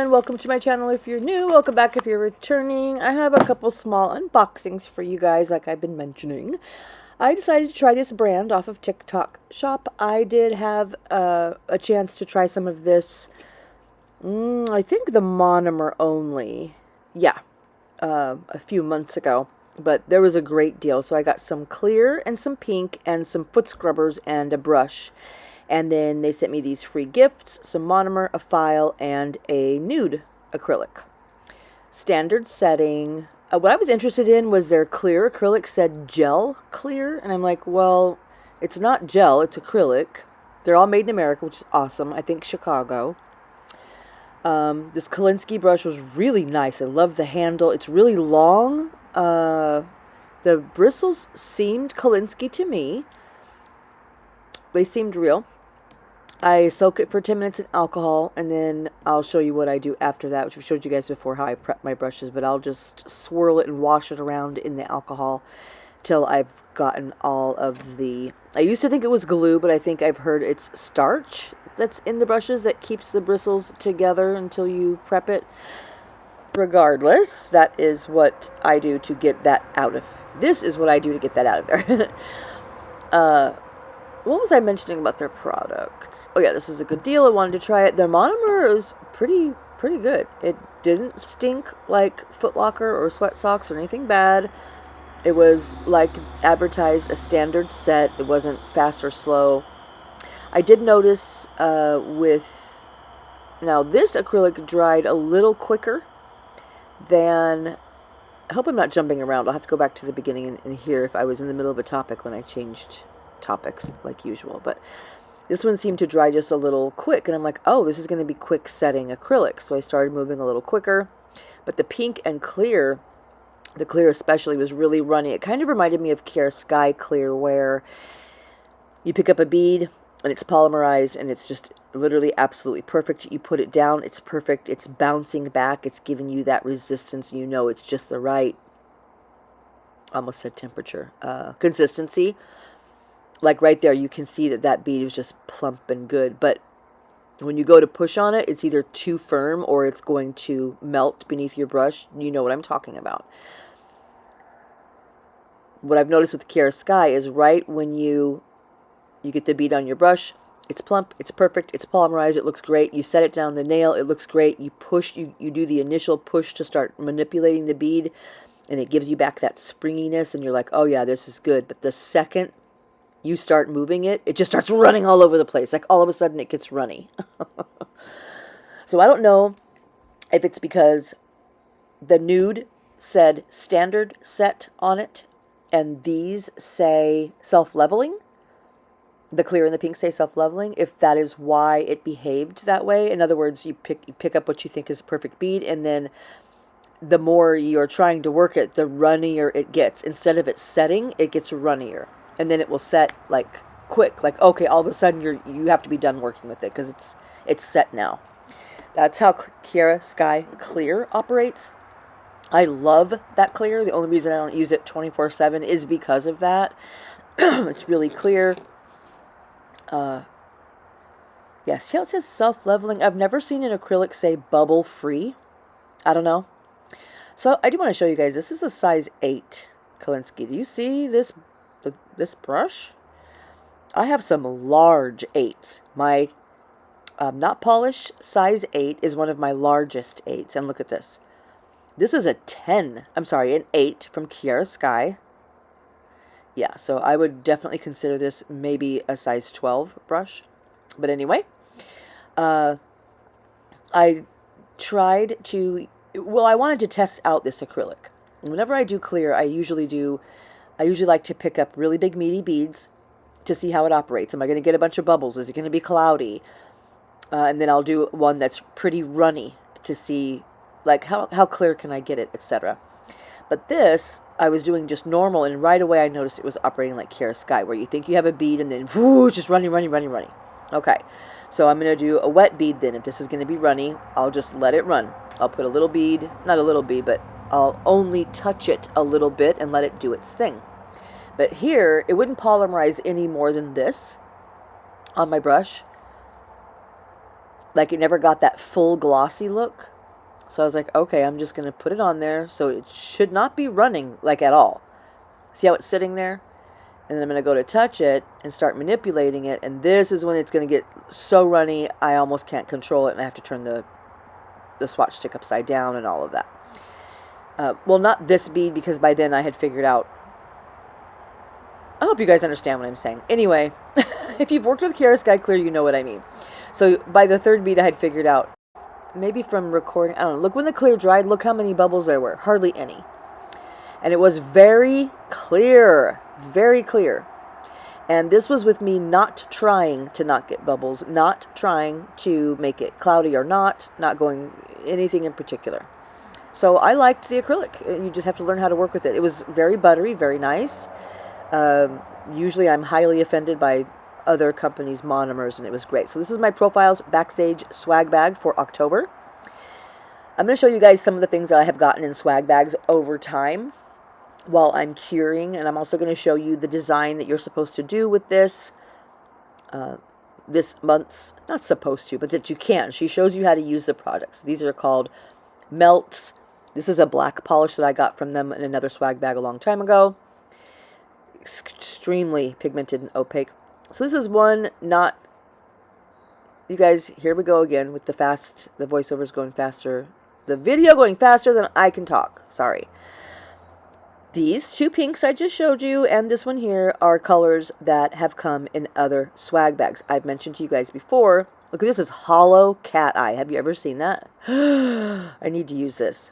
everyone, welcome to my channel if you're new, welcome back if you're returning. I have a couple small unboxings for you guys like I've been mentioning. I decided to try this brand off of TikTok Shop. I did have a chance to try some of this, I think the monomer only, yeah, a few months ago. But there was a great deal, so I got some clear and some pink and some foot scrubbers and a brush. And then they sent me these free gifts, some monomer, a file, and a nude acrylic. Standard setting. What I was interested in was their clear acrylic said gel clear. And I'm like, well, it's not gel, it's acrylic. They're all made in America, which is awesome. I think Chicago. This Kolinsky brush was really nice. I love the handle. It's really long. The bristles seemed Kolinsky to me. They seemed real. I soak it for 10 minutes in alcohol, and then I'll show you what I do after that, which I've showed you guys before how I prep my brushes, but I'll just swirl it and wash it around in the alcohol till I've gotten all of the... I used to think it was glue, but I think I've heard it's starch that's in the brushes that keeps the bristles together until you prep it. Regardless, that is what I do to get that out of... This is what I do to get that out of there. What was I mentioning about their products? Oh yeah, this was a good deal. I wanted to try it. Their monomer is pretty good. It didn't stink like Foot Locker or Sweat Socks or anything bad. It was like advertised, a standard set. It wasn't fast or slow. I did notice with... Now this acrylic dried a little quicker than... I hope I'm not jumping around. I'll have to go back to the beginning and hear if I was in the middle of a topic when I changed topics like usual, but this one seemed to dry just a little quick, and I'm like, oh, this is going to be quick setting acrylic, so I started moving a little quicker. But the pink and clear, the clear especially, was really runny. It kind of reminded me of Kairose clear, where you pick up a bead and it's polymerized and it's just literally absolutely perfect. You put it down, it's perfect, it's bouncing back, it's giving you that resistance, you know it's just the right, almost said temperature, consistency. Like right there, you can see that that bead is just plump and good. But when you go to push on it, it's either too firm or it's going to melt beneath your brush. You know what I'm talking about. What I've noticed with Kairose is right when you get the bead on your brush, it's plump, it's perfect, it's polymerized, it looks great. You set it down the nail, it looks great. You push, you do the initial push to start manipulating the bead, and it gives you back that springiness, and you're like, oh yeah, this is good. But the second you start moving it, it just starts running all over the place. Like all of a sudden it gets runny. So I don't know if it's because the nude said standard set on it and these say self-leveling. The clear and the pink say self-leveling. If that is why it behaved that way. In other words, you pick up what you think is a perfect bead, and then the more you're trying to work it, the runnier it gets. Instead of it setting, it gets runnier. And then it will set like quick, like okay, all of a sudden you have to be done working with it because it's set now. That's how Kairose clear operates. I love that clear. The only reason I don't use it 24/7 is because of that. It's really clear. Yeah, see how it says self-leveling? I've never seen an acrylic say bubble free. I don't know. So I do want to show you guys. This is a size 8 Kolinsky. Do you see this brush? I have some large 8s. My not polish size 8 is one of my largest 8s. And look at this. This is a 10. I'm sorry, an 8 from Kairose. Yeah, so I would definitely consider this maybe a size 12 brush. But anyway, I tried to... Well, I wanted to test out this acrylic. Whenever I do clear, I usually like to pick up really big meaty beads to see how it operates. Am I going to get a bunch of bubbles? Is it going to be cloudy? And then I'll do one that's pretty runny to see like how clear can I get it, etc. But this, I was doing just normal, and right away I noticed it was operating like Kairose, where you think you have a bead and then whoo, just runny. Okay, so I'm going to do a wet bead then. If this is going to be runny, I'll just let it run. I'll put a little bead, not a little bead, but I'll only touch it a little bit and let it do its thing. But here, it wouldn't polymerize any more than this on my brush. Like it never got that full glossy look. So I was like, okay, I'm just going to put it on there. So it should not be running, like, at all. See how it's sitting there? And then I'm going to go to touch it and start manipulating it. And this is when it's going to get so runny, I almost can't control it. And I have to turn the swatch stick upside down and all of that. Well, not this bead, because by then I had figured out. I hope you guys understand what I'm saying. Anyway, if you've worked with Kairose Sky Clear, you know what I mean. So by the third bead, I had figured out, maybe from recording, I don't know, look, when the clear dried, look how many bubbles there were. Hardly any. And it was very clear. Very clear. And this was with me not trying to not get bubbles, not trying to make it cloudy or not going anything in particular. So I liked the acrylic. You just have to learn how to work with it. It was very buttery, very nice. Usually I'm highly offended by other companies' monomers, and it was great. So this is my Profiles Backstage swag bag for October. I'm going to show you guys some of the things that I have gotten in swag bags over time while I'm curing, and I'm also going to show you the design that you're supposed to do with this this month's, not supposed to, but that you can. She shows you how to use the products. These are called melts. This is a black polish that I got from them in another swag bag a long time ago. Extremely pigmented and opaque. So this is one not, you guys, here we go again with the voiceovers going faster, the video going faster than I can talk. Sorry. These two pinks I just showed you and this one here are colors that have come in other swag bags. I've mentioned to you guys before. Look, this is hollow cat eye. Have you ever seen that? I need to use this.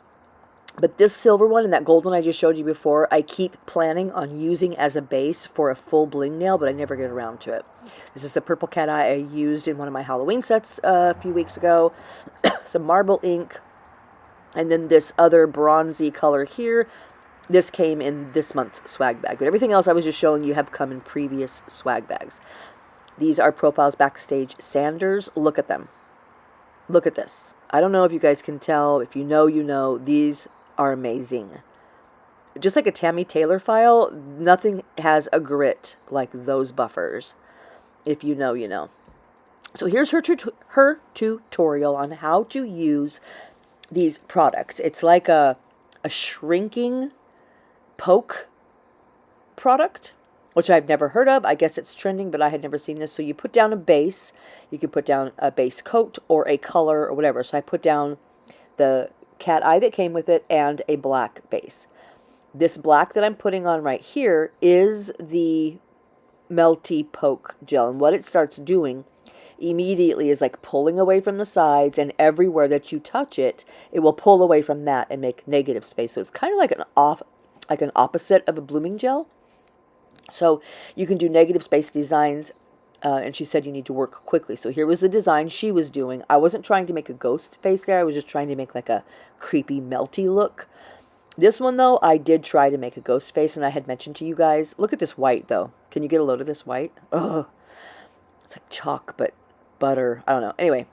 But this silver one and that gold one I just showed you before, I keep planning on using as a base for a full bling nail, but I never get around to it. This is a purple cat eye I used in one of my Halloween sets a few weeks ago. Some marble ink. And then this other bronzy color here. This came in this month's swag bag. But everything else I was just showing you have come in previous swag bags. These are Profiles Backstage Sanders. Look at them. Look at this. I don't know if you guys can tell. If you know, you know. These are amazing. Just like a Tammy Taylor file, nothing has a grit like those buffers. If you know, you know. So here's her tutorial on how to use these products. It's like a shrinking poke product, which I've never heard of. I guess it's trending, but I had never seen this. So you put down a base. You can put down a base coat or a color or whatever. So I put down the cat eye that came with it and a black base. This black that I'm putting on right here is the melty poke gel. And what it starts doing immediately is like pulling away from the sides, and everywhere that you touch it, it will pull away from that and make negative space. So it's kind of like an opposite of a blooming gel. So you can do negative space designs, and she said you need to work quickly. So here was the design she was doing. I wasn't trying to make a ghost face there. I was just trying to make like a creepy, melty look. This one, though, I did try to make a ghost face, and I had mentioned to you guys. Look at this white, though. Can you get a load of this white? Oh, it's like chalk, but butter. I don't know. Anyway,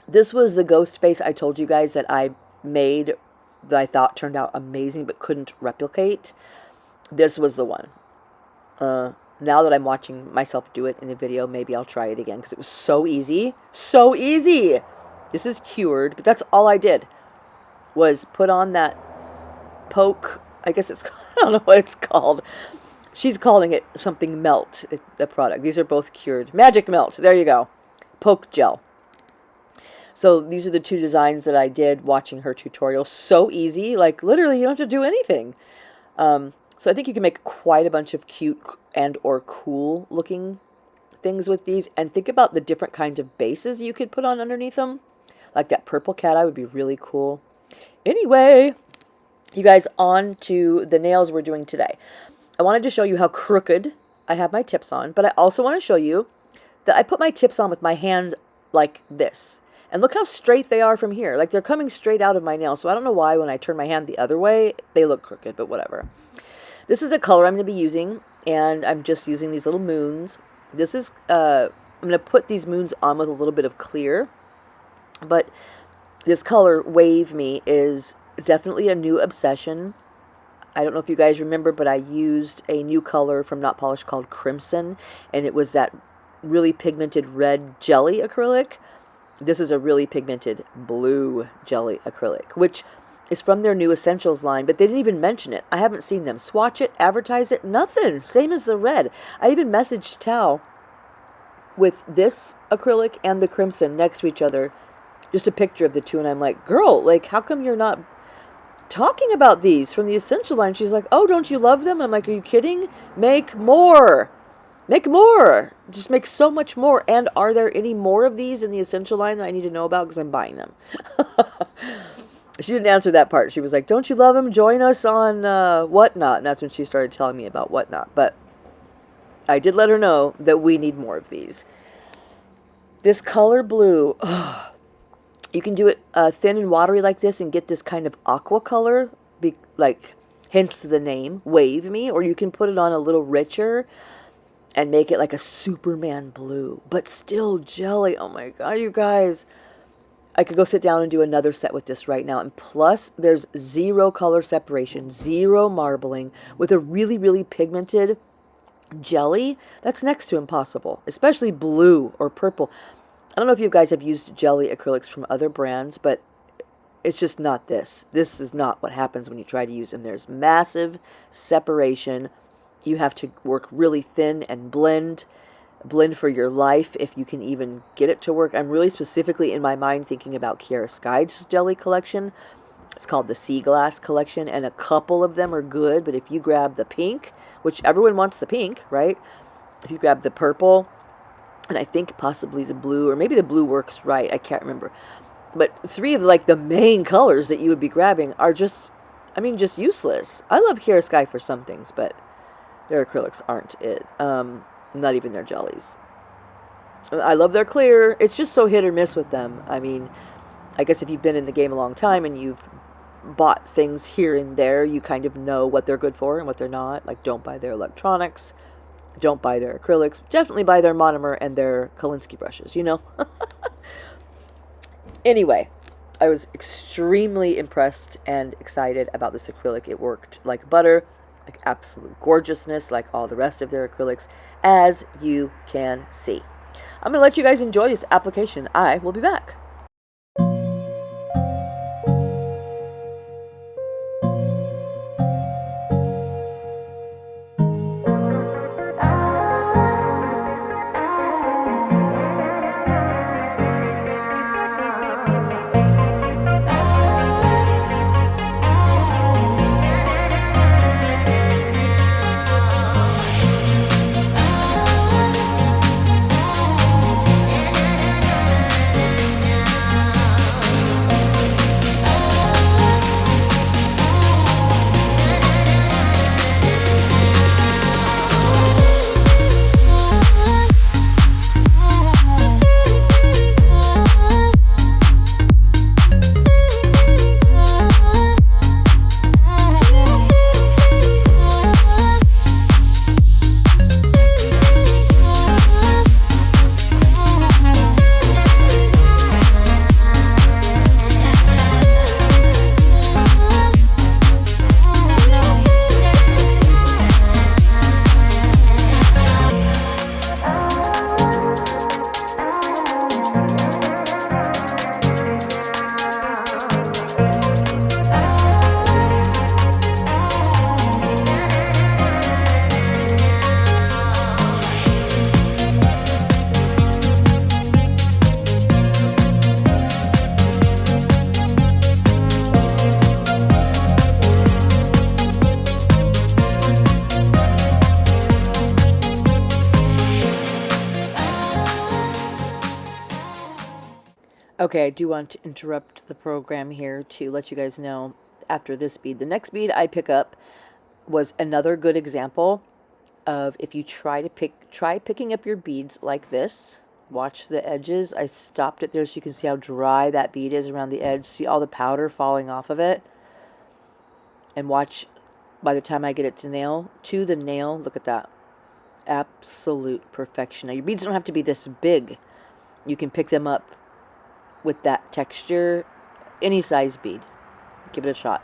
this was the ghost face I told you guys that I made that I thought turned out amazing but couldn't replicate. This was the one. Now that I'm watching myself do it in a video, maybe I'll try it again because it was so easy. So easy! This is cured, but that's all I did was put on that poke. I guess it's, I don't know what it's called. She's calling it something melt, the product. These are both cured. Magic Melt. There you go. Poke gel. So these are the two designs that I did watching her tutorial. So easy. Like, literally, you don't have to do anything. So I think you can make quite a bunch of cute and or cool looking things with these. And think about the different kinds of bases you could put on underneath them. Like that purple cat eye would be really cool. Anyway, you guys, on to the nails we're doing today. I wanted to show you how crooked I have my tips on. But I also want to show you that I put my tips on with my hand like this. And look how straight they are from here. Like they're coming straight out of my nail. So I don't know why when I turn my hand the other way, they look crooked, but whatever. This is a color I'm going to be using, and I'm just using these little moons. This is, I'm going to put these moons on with a little bit of clear, but this color, Wave Me, is definitely a new obsession. I don't know if you guys remember, but I used a new color from Not Polished called Crimson, and it was that really pigmented red jelly acrylic. This is a really pigmented blue jelly acrylic, which is from their new Essentials line, but they didn't even mention it. I haven't seen them swatch it, advertise it, nothing. Same as the red. I even messaged Tal with this acrylic and the crimson next to each other, just a picture of the two, and I'm like, girl, like, how come you're not talking about these from the Essential line? She's like, oh, don't you love them? I'm like, are you kidding? Make more. Make more. Just make so much more. And are there any more of these in the Essential line that I need to know about? Because I'm buying them. She didn't answer that part. She was like, don't you love them? Join us on Whatnot. And that's when she started telling me about Whatnot. But I did let her know that we need more of these. This color blue, you can do it thin and watery like this and get this kind of aqua color, like hence the name, Wave Me. Or you can put it on a little richer and make it like a Superman blue, but still jelly. Oh my God, you guys. I could go sit down and do another set with this right now. And plus, there's zero color separation, zero marbling, with a really, really pigmented jelly. That's next to impossible, especially blue or purple. I don't know if you guys have used jelly acrylics from other brands, but it's just not this. This is not what happens when you try to use them. There's massive separation. You have to work really thin and blend for your life if you can even get it to work. I'm really specifically in my mind thinking about Kairose jelly collection. It's called the Sea Glass collection, and a couple of them are good, but if you grab the pink, which everyone wants the pink, right? If you grab the purple, and I think possibly the blue, or maybe the blue works right, I can't remember. But three of like the main colors that you would be grabbing are just, I mean, just useless. I love Kairose for some things, but their acrylics aren't it. Not even their jellies. I love their clear. It's just so hit or miss with them. I mean, I guess if you've been in the game a long time and you've bought things here and there, you kind of know what they're good for and what they're not. Like, don't buy their electronics. Don't buy their acrylics. Definitely buy their monomer and their Kolinsky brushes, you know? Anyway, I was extremely impressed and excited about this acrylic. It worked like butter, like absolute gorgeousness, like all the rest of their acrylics, as you can see. I'm going to let you guys enjoy this application. I will be back. Okay, I do want to interrupt the program here to let you guys know after this bead. The next bead I pick up was another good example of if you try picking up your beads like this. Watch the edges. I stopped it there so you can see how dry that bead is around the edge. See all the powder falling off of it. And watch by the time I get it to the nail, look at that. Absolute perfection. Now your beads don't have to be this big. You can pick them up with that texture, any size bead. Give it a shot.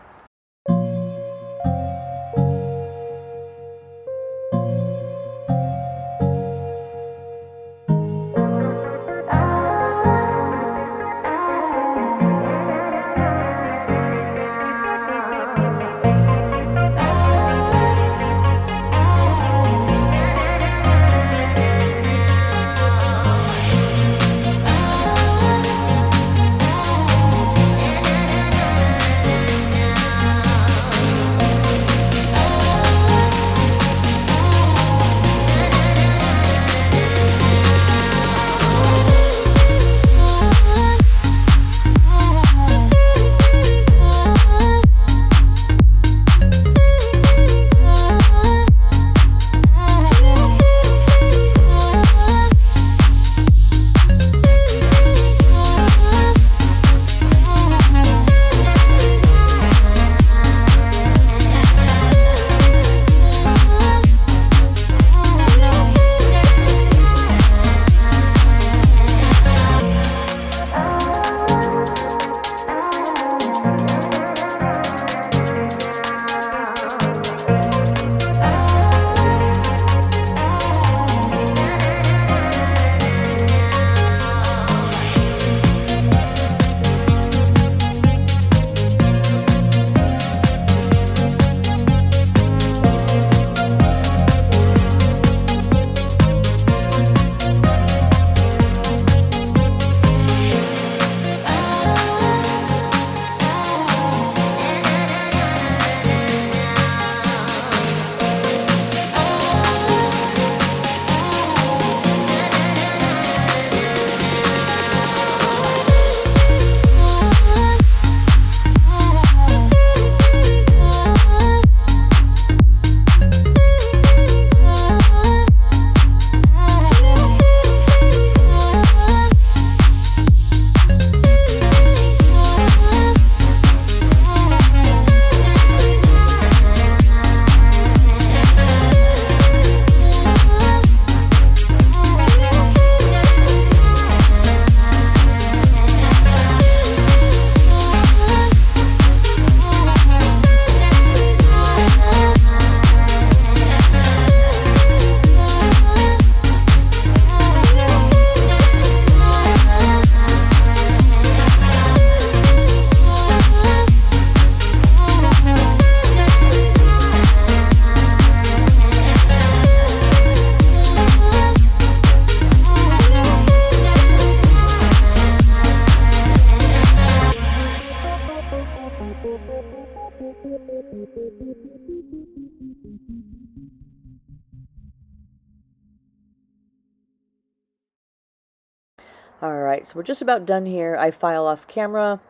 Alright, so we're just about done here. I file off camera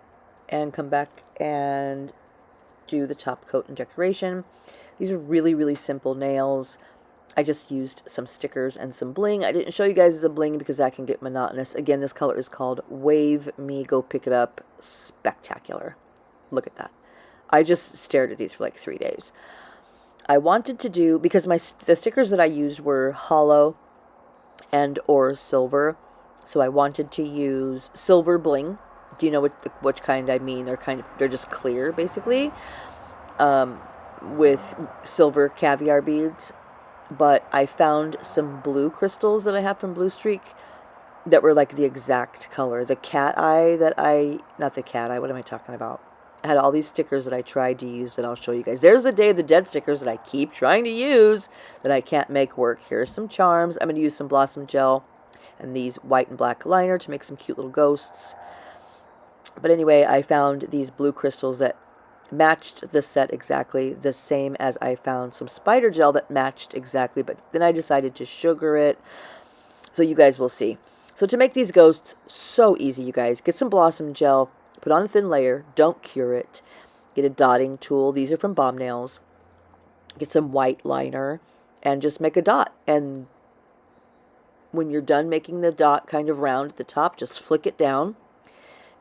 and come back and do the top coat and decoration. These are really, really simple nails. I just used some stickers and some bling. I didn't show you guys the bling because that can get monotonous. Again, this color is called Wave Me. Go pick it up. Spectacular. Look at that. I just stared at these for like 3 days. I wanted to do, because the stickers that I used were hollow and or silver, so I wanted to use silver bling. Do you know which kind I mean? They're just clear, basically, with silver caviar beads. But I found some blue crystals that I have from Bluestreak that were like the exact color. The cat eye not the cat eye, what am I talking about? I had all these stickers that I tried to use that I'll show you guys. There's the Day of the Dead stickers that I keep trying to use that I can't make work. Here's some charms. I'm going to use some blossom gel and these white and black liner to make some cute little ghosts. But anyway, I found these blue crystals that matched the set exactly, the same as I found some spider gel that matched exactly, but then I decided to sugar it, so you guys will see. So to make these ghosts, so easy, you guys. Get some blossom gel, put on a thin layer, don't cure it. Get a dotting tool. These are from Bomb Nails. Get some white liner and just make a dot. And when you're done making the dot kind of round at the top, just flick it down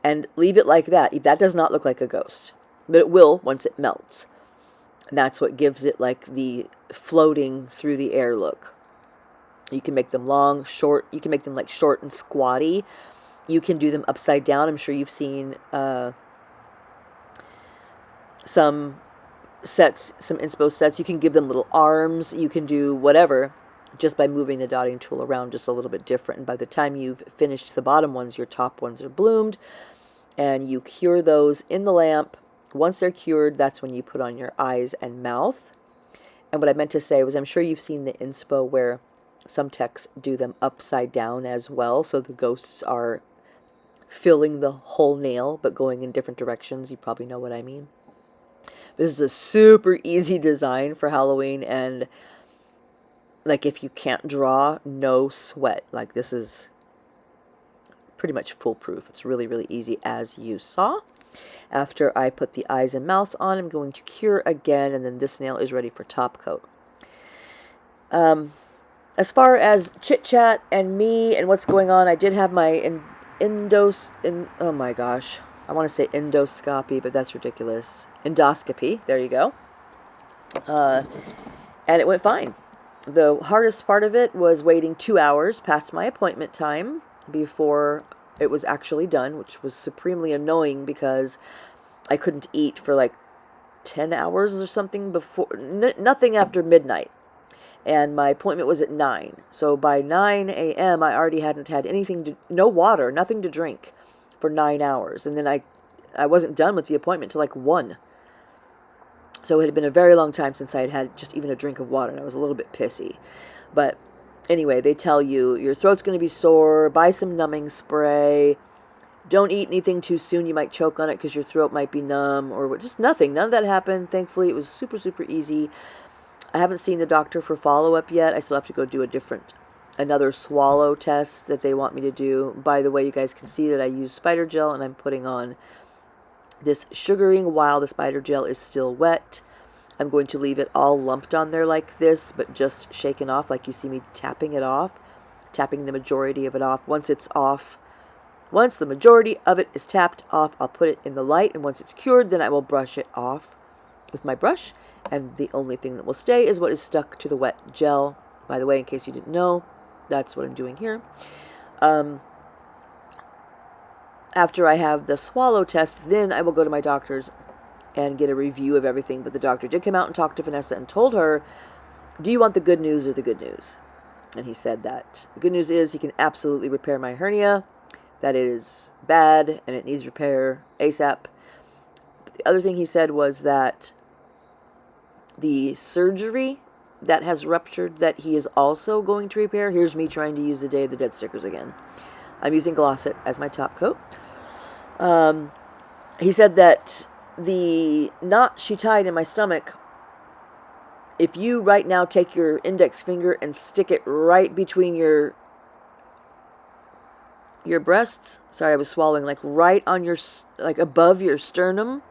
and leave it like that. That does not look like a ghost, but it will once it melts. And that's what gives it like the floating through the air look. You can make them long, short. You can make them like short and squatty. You can do them upside down. I'm sure you've seen some sets, some inspo sets. You can give them little arms. You can do whatever just by moving the dotting tool around just a little bit different. And by the time you've finished the bottom ones, your top ones are bloomed. And you cure those in the lamp. Once they're cured, that's when you put on your eyes and mouth. And what I meant to say was, I'm sure you've seen the inspo where some techs do them upside down as well, so the ghosts are filling the whole nail but going in different directions. You probably know what I mean. This is a super easy design for Halloween, and like if you can't draw, no sweat. Like this is pretty much foolproof. It's really, really easy, as you saw. After I put the eyes and mouths on, I'm going to cure again, and then this nail is ready for top coat. As far as chit-chat and me and what's going on, I did have my oh my gosh, I want to say endoscopy, but that's ridiculous. Endoscopy, there you go. And it went fine. The hardest part of it was waiting 2 hours past my appointment time before it was actually done, which was supremely annoying because I couldn't eat for like 10 hours or something before, nothing after midnight. And my appointment was at 9. So by 9 a.m. I already hadn't had anything no water, nothing to drink for 9 hours. And then I wasn't done with the appointment till like 1. So it had been a very long time since I had had just even a drink of water, and I was a little bit pissy. But anyway, they tell you your throat's going to be sore, buy some numbing spray, don't eat anything too soon, you might choke on it because your throat might be numb, or just nothing. None of that happened. Thankfully, it was super, super easy. I haven't seen the doctor for follow-up yet. I still have to go do another swallow test that they want me to do. By the way, you guys can see that I use spider gel, and I'm putting on this sugaring while the spider gel is still wet. I'm going to leave it all lumped on there like this, but just shaken off like you see me tapping it off, tapping the majority of it off. Once it's off, once the majority of it is tapped off, I'll put it in the light, and once it's cured, then I will brush it off with my brush, and the only thing that will stay is what is stuck to the wet gel. By the way, in case you didn't know, that's what I'm doing here. After I have the swallow test, then I will go to my doctor's and get a review of everything. But the doctor did come out and talk to Vanessa and told her, do you want the good news or the good news? And he said that the good news is he can absolutely repair my hernia. That is bad and it needs repair ASAP. But the other thing he said was that the surgery that has ruptured, that he is also going to repair. Here's me trying to use the Day of the Dead stickers again. I'm using Gloss It as my top coat. He said that the knot she tied in my stomach, if you right now take your index finger and stick it right between your breasts, sorry, I was swallowing, like right on your, like above your sternum,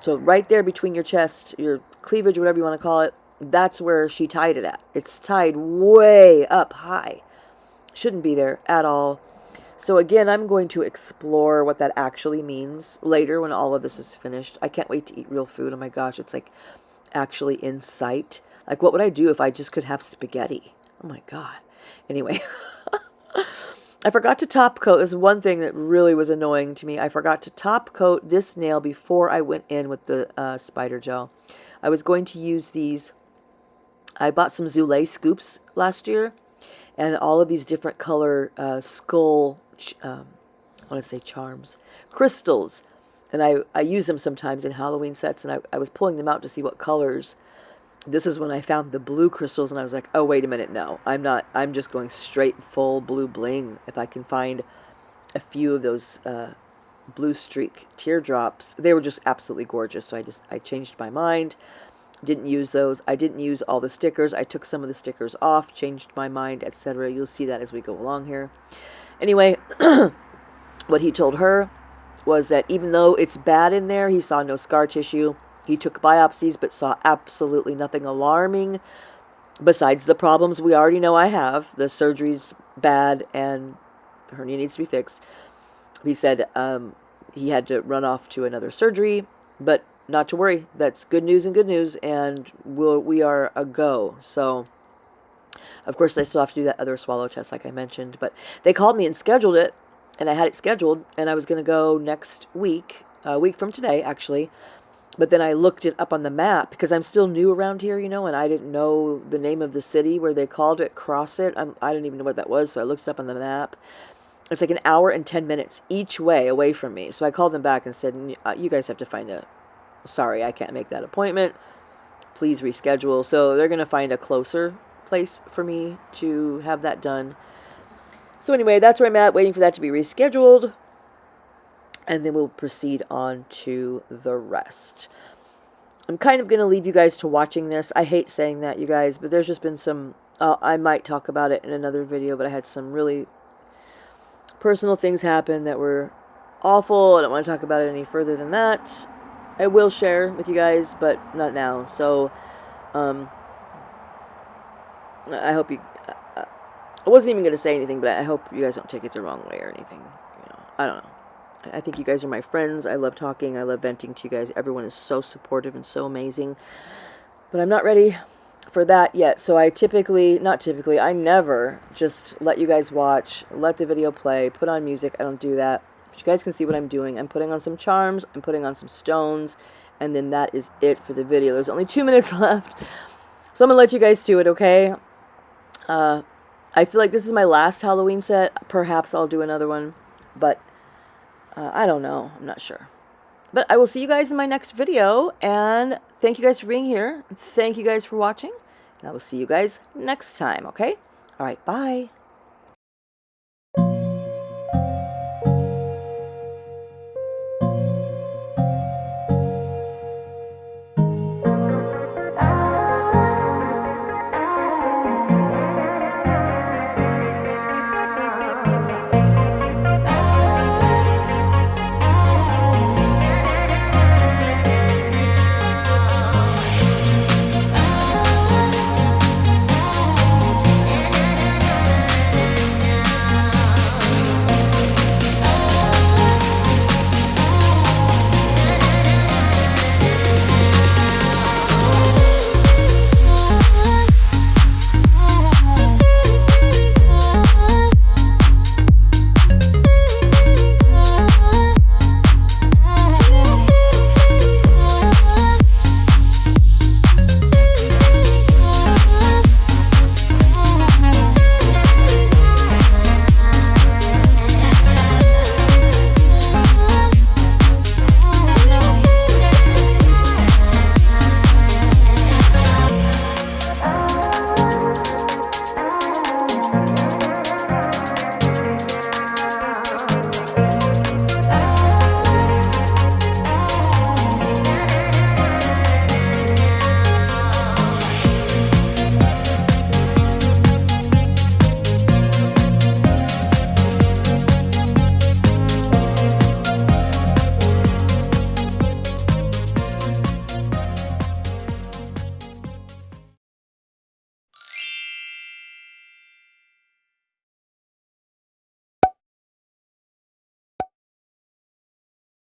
so right there between your chest, your cleavage, whatever you want to call it, that's where she tied it at. It's tied way up high. Shouldn't be there at all. So again, I'm going to explore what that actually means later when all of this is finished. I can't wait to eat real food. Oh my gosh, it's like actually in sight. Like, what would I do if I just could have spaghetti? Oh my God. Anyway, I forgot to top coat. This is one thing that really was annoying to me. I forgot to top coat this nail before I went in with the spider gel. I was going to use these. I bought some Zulay scoops last year, and all of these different color skull, I want to say charms, crystals. And I use them sometimes in Halloween sets, and I was pulling them out to see what colors. This is when I found the blue crystals, and I was like, oh, wait a minute, no. I'm just going straight full blue bling. If I can find a few of those Bluestreak teardrops. They were just absolutely gorgeous, so I changed my mind. Didn't use those. I didn't use all the stickers. I took some of the stickers off, changed my mind, etc. You'll see that as we go along here. Anyway, what he told her was that even though it's bad in there, he saw no scar tissue. He took biopsies but saw absolutely nothing alarming besides the problems we already know I have. The surgery's bad and the hernia needs to be fixed. He said he had to run off to another surgery, but not to worry. That's good news, and we are a go. So, of course, I still have to do that other swallow test like I mentioned, but they called me and scheduled it, and I had it scheduled, and I was going to go next week, a week from today, actually. But then I looked it up on the map, because I'm still new around here, you know, and I didn't know the name of the city where they called it, Crossit. I didn't even know what that was, so I looked it up on the map. It's like an hour and 10 minutes each way away from me. So I called them back and said, you guys have to find sorry, I can't make that appointment. Please reschedule. So they're going to find a closer place for me to have that done. So anyway, that's where I'm at, waiting for that to be rescheduled. And then we'll proceed on to the rest. I'm kind of going to leave you guys to watching this. I hate saying that, you guys, but there's just been some, I might talk about it in another video, but I had some really personal things happen that were awful. I don't want to talk about it any further than that. I will share with you guys, but not now. So, I hope you, I wasn't even going to say anything, but I hope you guys don't take it the wrong way or anything. You know, I don't know. I think you guys are my friends. I love talking. I love venting to you guys. Everyone is so supportive and so amazing. But I'm not ready for that yet. So I I never just let you guys watch, let the video play, put on music. I don't do that. But you guys can see what I'm doing. I'm putting on some charms. I'm putting on some stones. And then that is it for the video. There's only 2 minutes left. So I'm going to let you guys do it, okay? I feel like this is my last Halloween set. Perhaps I'll do another one. But I don't know. I'm not sure. But I will see you guys in my next video. And thank you guys for being here. Thank you guys for watching. And I will see you guys next time, okay? All right, bye.